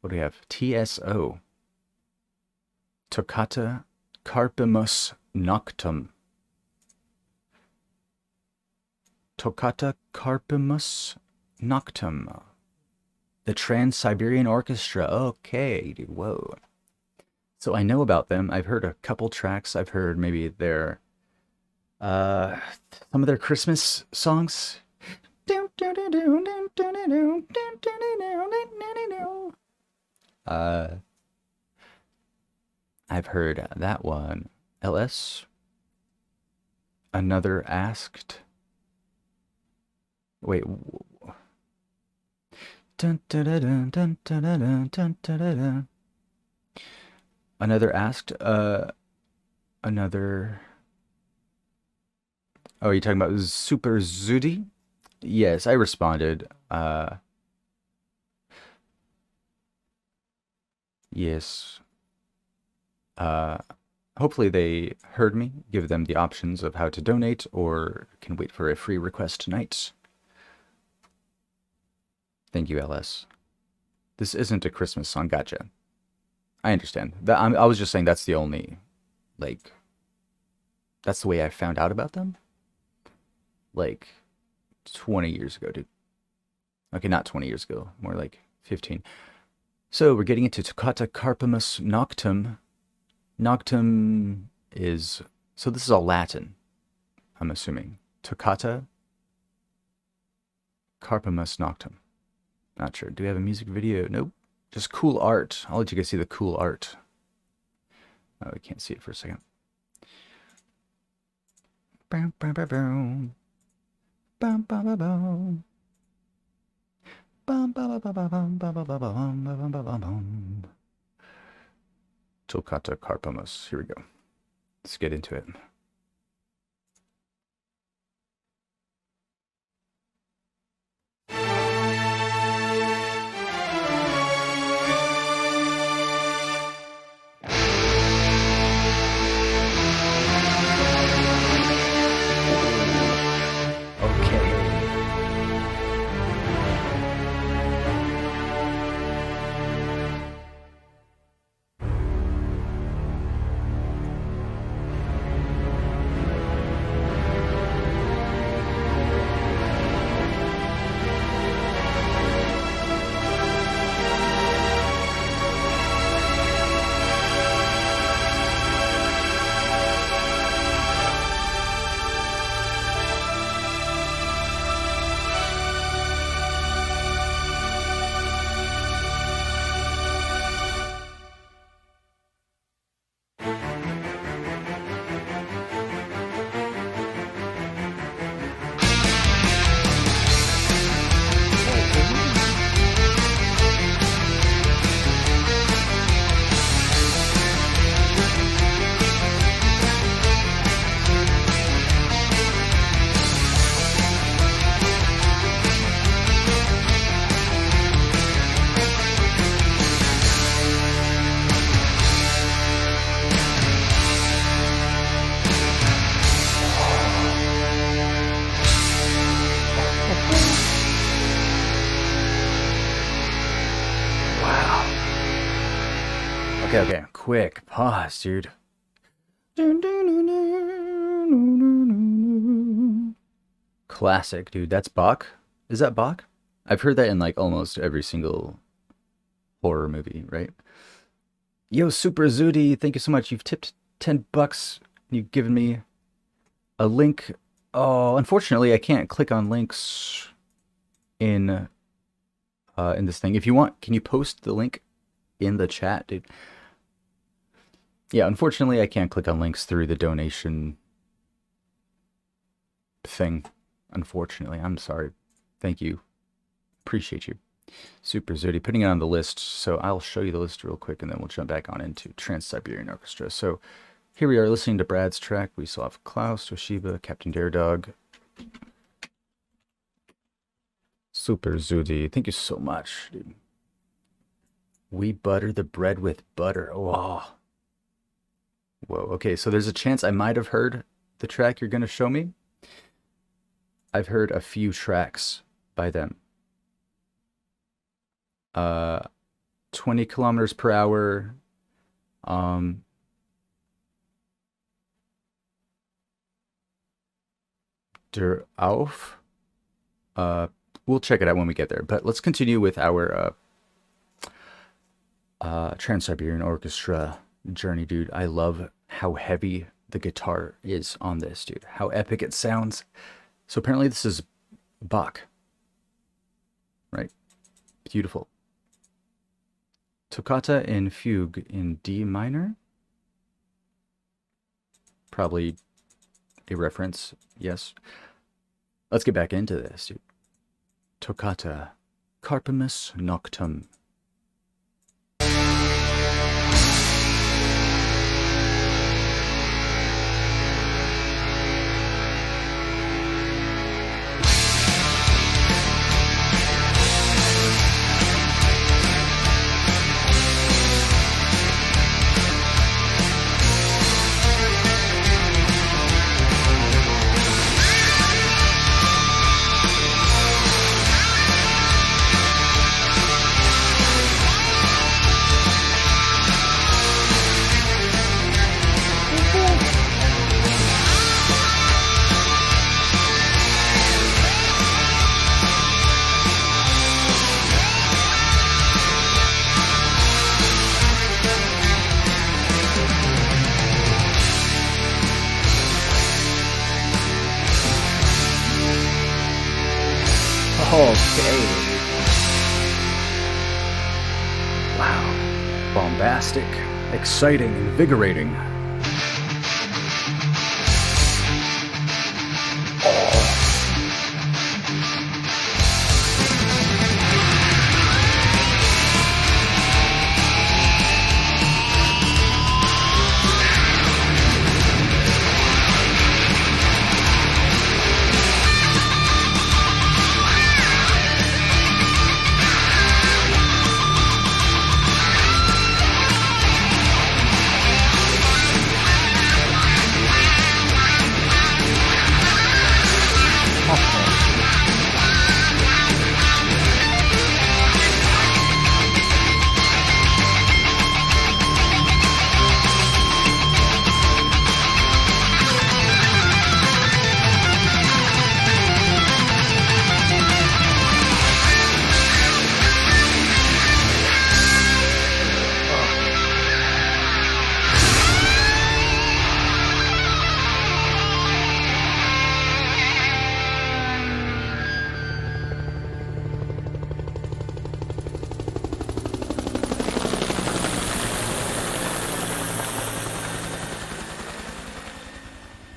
What do we have? TSO. Toccata Carpimus Noctem. Toccata Carpimus Noctem. The Trans-Siberian Orchestra. Okay, dude, whoa. So I know about them. I've heard a couple tracks. I've heard maybe their uh some of their Christmas songs. Uh I've heard that one. LS. Another asked. Wait. Dun, dun, dun, dun, dun, dun, dun, dun, dun, dun, dun. Another asked. Another. Oh, are you talking about Super Zudi? Yes, I responded. Yes. Uh, Hopefully they heard me. Give them the options of how to donate, or can wait for a free request tonight. Thank you, LS. This isn't a Christmas song. Gotcha. I understand. I was just saying that's the only, like, that's the way I found out about them. Like, 20 years ago, dude. Okay, not 20 years ago. More like 15. So we're getting into Toccata Carpimus Noctem. Noctem is... So this is all Latin, I'm assuming. Toccata Carpimus Noctem. Not sure. Do we have a music video? Nope. Just cool art. I'll let you guys see the cool art. Oh, we can't see it for a second. Bum, bum, bum, bum. Bum, bum, bum, bum. Bum, bum, bum, bum, bum, bum, bum, bum, bum, bum, bum, bum, bum. Toccata Carpimus. Here we go. Let's get into it. Okay, quick pause, dude. Classic, dude. That's Bach? Is that Bach? I've heard that in like almost every single horror movie, right? Yo, Super Zudi, thank you so much. You've tipped $10. You've given me a link. Oh, unfortunately, I can't click on links in this thing. If you want, can you post the link in the chat, dude? Yeah, unfortunately, I can't click on links through the donation thing. Unfortunately, I'm sorry. Thank you. Appreciate you. Super Zodi, putting it on the list. So I'll show you the list real quick, and then we'll jump back on into Trans-Siberian Orchestra. So here we are listening to Brad's track. We still have Klaus, Toshiba, Captain Daredog. Super Zudi, thank you so much, dude. We butter the bread with butter. Oh. Whoa, okay, so there's a chance I might have heard the track you're going to show me. I've heard a few tracks by them. 20 kilometers per hour. Um, Der Auf. We'll check it out when we get there. But let's continue with our Trans-Siberian Orchestra journey, dude. I love how heavy the guitar is on this, dude. How epic it sounds. So apparently this is Bach, right? Beautiful. Toccata in Fugue in D minor. Probably a reference, yes. Let's get back into this, dude. Toccata, Carpimus Noctem. Okay. Wow. Bombastic, exciting, invigorating.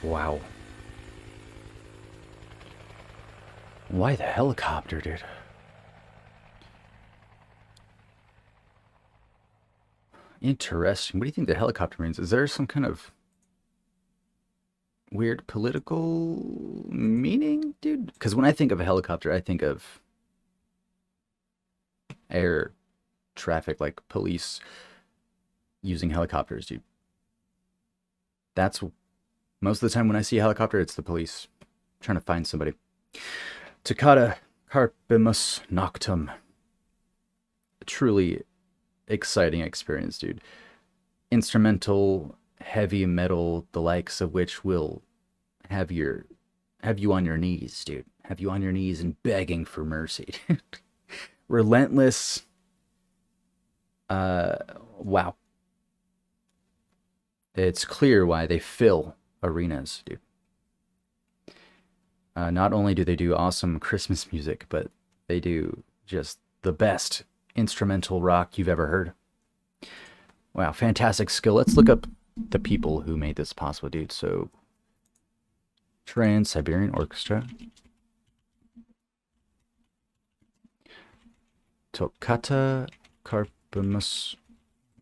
Wow. Why the helicopter, dude? Interesting. What do you think the helicopter means? Is there some kind of weird political meaning, dude? Because when I think of a helicopter, I think of air traffic, like police using helicopters, dude. That's most of the time when I see a helicopter, it's the police trying to find somebody. Toccata, Carpimus Noctem. A truly exciting experience, dude. Instrumental, heavy metal, the likes of which will have you on your knees, dude. Have you on your knees and begging for mercy, dude. Relentless. Wow. It's clear why they fill arenas, dude. Not only do they do awesome Christmas music, but they do just the best instrumental rock you've ever heard. Wow, fantastic skill. Let's look up the people who made this possible, dude. So, Trans-Siberian Orchestra. Toccata, Carpimus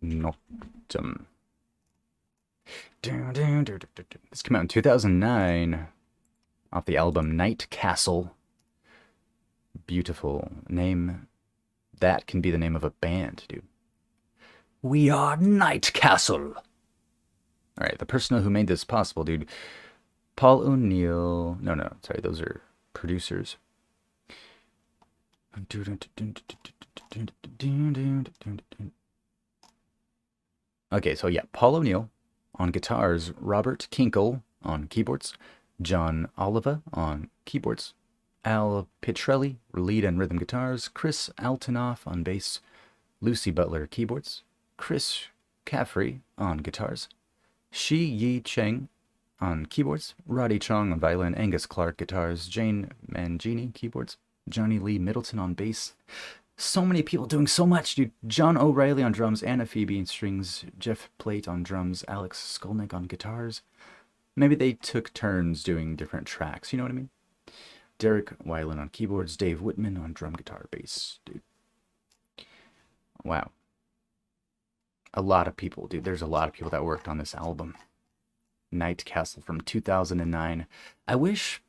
Noctem. This came out in 2009 off the album Night Castle. Beautiful name. That can be the name of a band, dude. We are Night Castle. Alright, the person who made this possible, dude. Paul O'Neill. No, sorry, those are producers. Okay, so yeah, Paul O'Neill on guitars, Robert Kinkle on keyboards, John Oliva on keyboards, Al Pitrelli, lead and rhythm guitars, Chris Altonoff on bass, Lucy Butler keyboards, Chris Caffrey on guitars, Shi Yi Cheng on keyboards, Roddy Chong on violin, Angus Clark guitars, Jane Mangini keyboards, Johnny Lee Middleton on bass. So many people doing so much, dude. John O'Reilly on drums, Anna Phoebe on strings, Jeff Plate on drums, Alex Skolnick on guitars. Maybe they took turns doing different tracks, you know what I mean? Derek Weiland on keyboards, Dave Whitman on drum, guitar, bass, dude. Wow. A lot of people, dude. There's a lot of people that worked on this album. Night Castle from 2009. I wish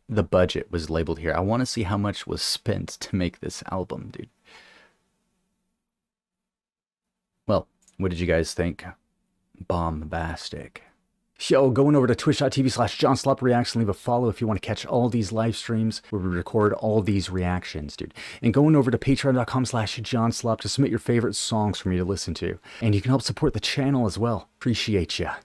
the budget was labeled here. I want to see how much was spent to make this album, dude. Well, what did you guys think? Bombastic. Yo, going over to twitch.tv/JohnSlopReacts and leave a follow if you want to catch all these live streams where we record all these reactions, dude. And going over to patreon.com/JohnSlop to submit your favorite songs for me to listen to. And you can help support the channel as well. Appreciate ya.